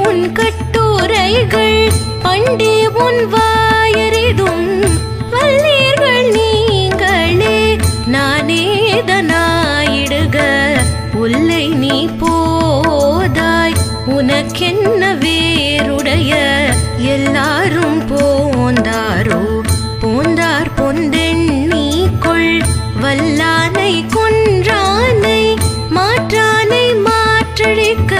உன் கட்டுரைகள் பண்டே உன் வாயறிதும் வல்லீர்கள் நீங்களே நானேதனாயிடுக உல்லை நீ போதாய் உனக்கென்ன வேறுடைய எல்லாரும் போந்தாரோ போந்தார் பொந்தெண்ணீக்குள் வல்லானை கொன்றானை மாற்றானை மாற்றழிக்க